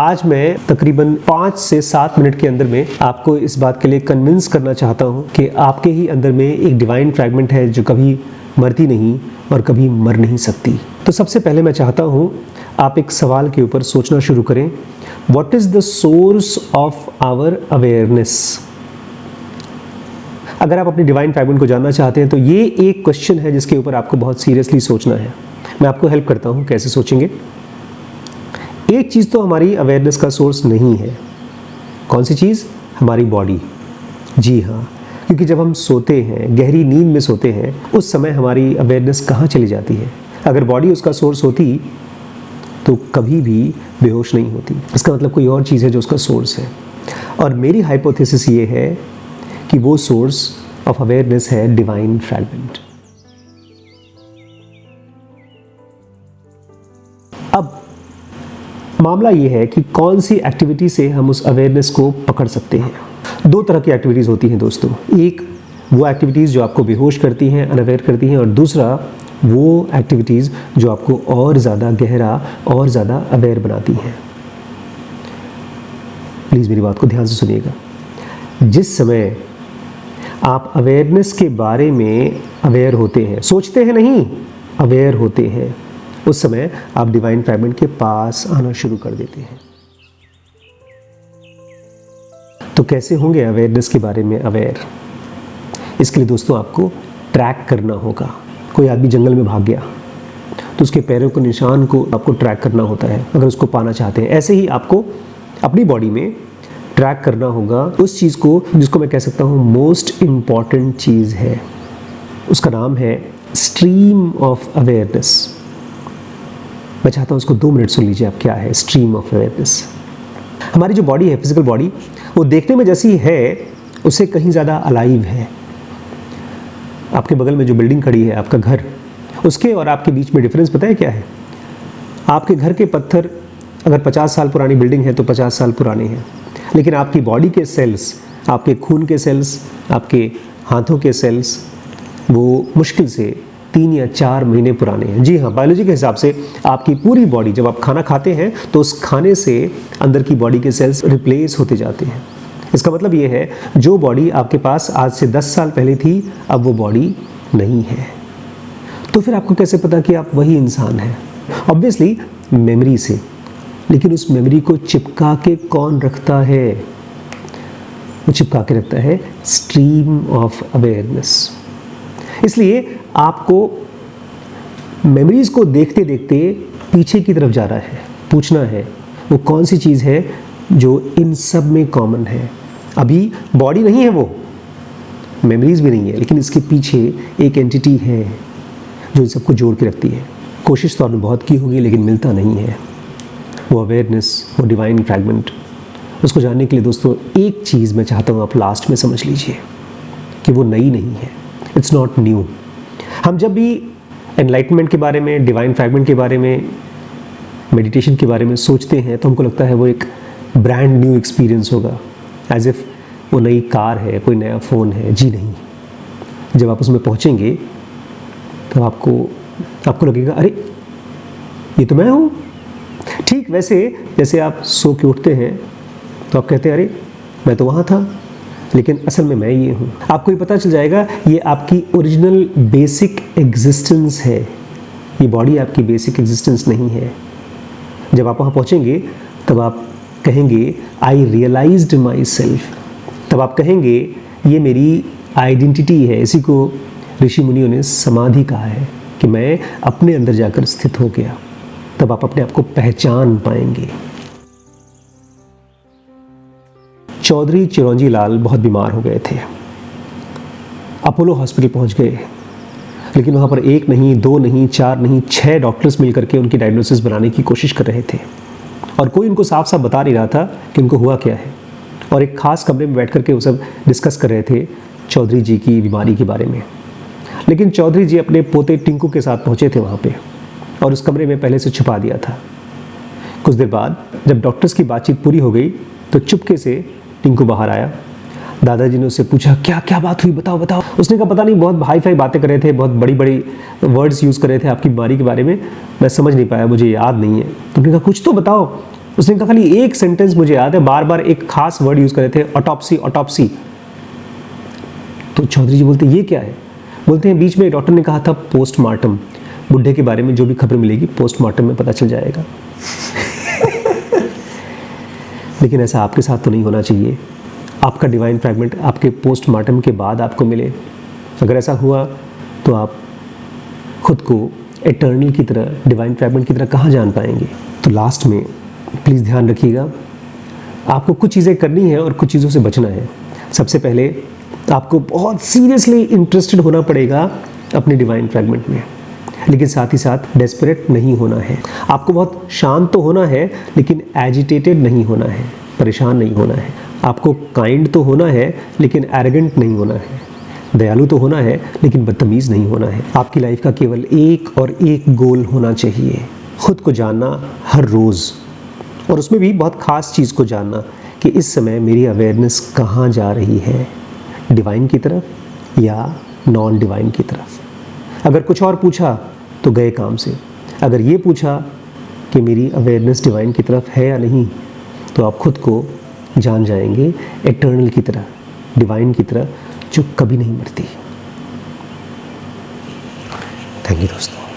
आज मैं तकरीबन 5 से 7 मिनट के अंदर में आपको इस बात के लिए कन्विंस करना चाहता हूँ कि आपके ही अंदर में एक डिवाइन फ्रैगमेंट है जो कभी मरती नहीं और कभी मर नहीं सकती। तो सबसे पहले मैं चाहता हूँ आप एक सवाल के ऊपर सोचना शुरू करें। What is the source of our awareness? अगर आप अपनी डिवाइन फ्रैगमेंट को जानना चाहते हैं तो ये एक क्वेश्चन है जिसके ऊपर आपको बहुत सीरियसली सोचना है। मैं आपको हेल्प करता हूँ कैसे सोचेंगे। एक चीज़ तो हमारी अवेयरनेस का सोर्स नहीं है। कौन सी चीज़? हमारी बॉडी। जी हाँ, क्योंकि जब हम सोते हैं, गहरी नींद में सोते हैं, उस समय हमारी अवेयरनेस कहाँ चली जाती है? अगर बॉडी उसका सोर्स होती तो कभी भी बेहोश नहीं होती। इसका मतलब कोई और चीज़ है जो उसका सोर्स है। और मेरी हाइपोथेसिस ये है कि वो सोर्स ऑफ अवेयरनेस है डिवाइन फ्रैगमेंट। अब मामला ये है कि कौन सी एक्टिविटी से हम उस अवेयरनेस को पकड़ सकते हैं। 2 तरह की एक्टिविटीज़ होती हैं दोस्तों। एक वो एक्टिविटीज़ जो आपको बेहोश करती हैं, अनअवेयर करती हैं, और दूसरा वो एक्टिविटीज़ जो आपको और ज़्यादा गहरा और ज़्यादा अवेयर बनाती हैं। प्लीज़ मेरी बात को ध्यान से सुनिएगा। जिस समय आप अवेयरनेस के बारे में अवेयर होते हैं, सोचते हैं नहीं, अवेयर होते हैं, उस समय आप डिवाइन फ्रैगमेंट के पास आना शुरू कर देते हैं। तो कैसे होंगे अवेयरनेस के बारे में अवेयर? इसके लिए दोस्तों आपको ट्रैक करना होगा। कोई आदमी जंगल में भाग गया तो उसके पैरों के निशान को आपको ट्रैक करना होता है अगर उसको पाना चाहते हैं। ऐसे ही आपको अपनी बॉडी में ट्रैक करना होगा उस चीज़ को जिसको मैं कह सकता हूँ मोस्ट इम्पॉर्टेंट चीज़ है। उसका नाम है स्ट्रीम ऑफ अवेयरनेस। मैं चाहता हूँ उसको 2 मिनट सुन लीजिए आप। क्या है स्ट्रीम ऑफ अवेयरनेस? हमारी जो बॉडी है, फिजिकल बॉडी, वो देखने में जैसी है उससे कहीं ज़्यादा अलाइव है। आपके बगल में जो बिल्डिंग खड़ी है, आपका घर, उसके और आपके बीच में डिफरेंस पता है क्या है? आपके घर के पत्थर अगर 50 साल पुरानी बिल्डिंग है तो 50 साल पुराने हैं, लेकिन आपकी बॉडी के सेल्स, आपके खून के सेल्स, आपके हाथों के सेल्स, वो मुश्किल से 3 या 4 महीने पुराने हैं। जी हाँ, बायोलॉजी के हिसाब से आपकी पूरी बॉडी, जब आप खाना खाते हैं तो उस खाने से अंदर की बॉडी के सेल्स रिप्लेस होते जाते हैं। इसका मतलब ये है जो बॉडी आपके पास आज से 10 साल पहले थी, अब वो बॉडी नहीं है। तो फिर आपको कैसे पता कि आप वही इंसान हैं? ऑब्वियसली मेमोरी से। लेकिन उस मेमोरी को चिपका के कौन रखता है? वो चिपका के रखता है स्ट्रीम ऑफ अवेयरनेस। इसलिए आपको मेमोरीज़ को देखते देखते पीछे की तरफ जा रहा है, पूछना है वो कौन सी चीज़ है जो इन सब में कॉमन है। अभी बॉडी नहीं है, वो मेमोरीज़ भी नहीं है, लेकिन इसके पीछे एक एंटिटी है जो इन सबको जोड़ के रखती है। कोशिश तो आपने बहुत की होगी लेकिन मिलता नहीं है वो अवेयरनेस, वो डिवाइन फ्रैगमेंट। उसको जानने के लिए दोस्तों एक चीज़ मैं चाहता हूँ आप लास्ट में समझ लीजिए कि वो नई नहीं है। It's not new. हम जब भी एनलाइटमेंट के बारे में, डिवाइन फ्रैगमेंट के बारे में, मेडिटेशन के बारे में सोचते हैं तो हमको लगता है वो एक ब्रांड न्यू एक्सपीरियंस होगा, एज इफ़ वो नई कार है, कोई नया फ़ोन है। जी नहीं, जब आप उसमें पहुंचेंगे तो आपको लगेगा अरे ये तो मैं हूँ। ठीक वैसे जैसे आप सो के उठते हैं तो आप कहते हैं अरे मैं तो वहाँ था, लेकिन असल में मैं ये हूँ। आपको ये पता चल जाएगा ये आपकी ओरिजिनल बेसिक एग्जिस्टेंस है। ये बॉडी आपकी बेसिक एग्जिस्टेंस नहीं है। जब आप वहाँ पहुँचेंगे तब आप कहेंगे आई रियलाइज्ड माई सेल्फ। तब आप कहेंगे ये मेरी आइडेंटिटी है। इसी को ऋषि मुनियों ने समाधि कहा है कि मैं अपने अंदर जाकर स्थित हो गया। तब आप अपने आप को पहचान पाएंगे। चौधरी चिरौंजी लाल बहुत बीमार हो गए थे। अपोलो हॉस्पिटल पहुंच गए, लेकिन वहाँ पर 1 नहीं, 2 नहीं, 4 नहीं, 6 डॉक्टर्स मिलकर के उनकी डायग्नोसिस बनाने की कोशिश कर रहे थे और कोई उनको साफ साफ बता नहीं रहा था कि उनको हुआ क्या है। और एक खास कमरे में बैठ करके वो सब डिस्कस कर रहे थे चौधरी जी की बीमारी के बारे में। लेकिन चौधरी जी अपने पोते टिंकू के साथ पहुँचे थे वहाँ पर और उस कमरे में पहले से छुपा दिया था। कुछ देर बाद जब डॉक्टर्स की बातचीत पूरी हो गई तो चुपके से टिंकू बाहर आया। दादाजी ने उससे पूछा क्या क्या बात हुई, बताओ बताओ। उसने कहा पता नहीं, बहुत हाई फाई बातें कर रहे थे, बहुत बड़ी बड़ी वर्ड्स यूज़ कर रहे थे आपकी बीमारी के बारे में, मैं समझ नहीं पाया, मुझे याद नहीं है। तो उन्होंने कहा कुछ तो बताओ। उसने कहा, खाली एक सेंटेंस मुझे याद है, बार बार एक खास वर्ड यूज कर रहे थे, ऑटोप्सी ऑटोप्सी। तो चौधरी जी बोलते ये क्या है? बोलते हैं बीच में डॉक्टर ने कहा था पोस्टमार्टम, बुढ़े के बारे में जो भी खबर मिलेगी पोस्टमार्टम में पता चल जाएगा। लेकिन ऐसा आपके साथ तो नहीं होना चाहिए। आपका डिवाइन फ्रैगमेंट आपके पोस्टमार्टम के बाद आपको मिले। अगर ऐसा हुआ तो आप खुद को एटर्नल की तरह, डिवाइन फ्रैगमेंट की तरह कहाँ जान पाएंगे? तो लास्ट में प्लीज़ ध्यान रखिएगा, आपको कुछ चीज़ें करनी है और कुछ चीज़ों से बचना है। सबसे पहले आपको बहुत सीरियसली इंटरेस्टेड होना पड़ेगा अपने डिवाइन फ्रैगमेंट में, लेकिन साथ ही साथ डेस्परेट नहीं होना है। आपको बहुत शांत तो होना है, लेकिन एजिटेटेड नहीं होना है, परेशान नहीं होना है। आपको काइंड तो होना है, लेकिन एरोगेंट नहीं होना है। दयालु तो होना है, लेकिन बदतमीज़ नहीं होना है। आपकी लाइफ का केवल एक और एक गोल होना चाहिए, खुद को जानना हर रोज़, और उसमें भी बहुत ख़ास चीज़ को जानना कि इस समय मेरी अवेयरनेस कहाँ जा रही है, डिवाइन की तरफ या नॉन डिवाइन की तरफ। अगर कुछ और पूछा तो गए काम से। अगर ये पूछा कि मेरी अवेयरनेस डिवाइन की तरफ है या नहीं, तो आप खुद को जान जाएंगे एटर्नल की तरह, डिवाइन की तरह, जो कभी नहीं मरती। थैंक यू दोस्तों।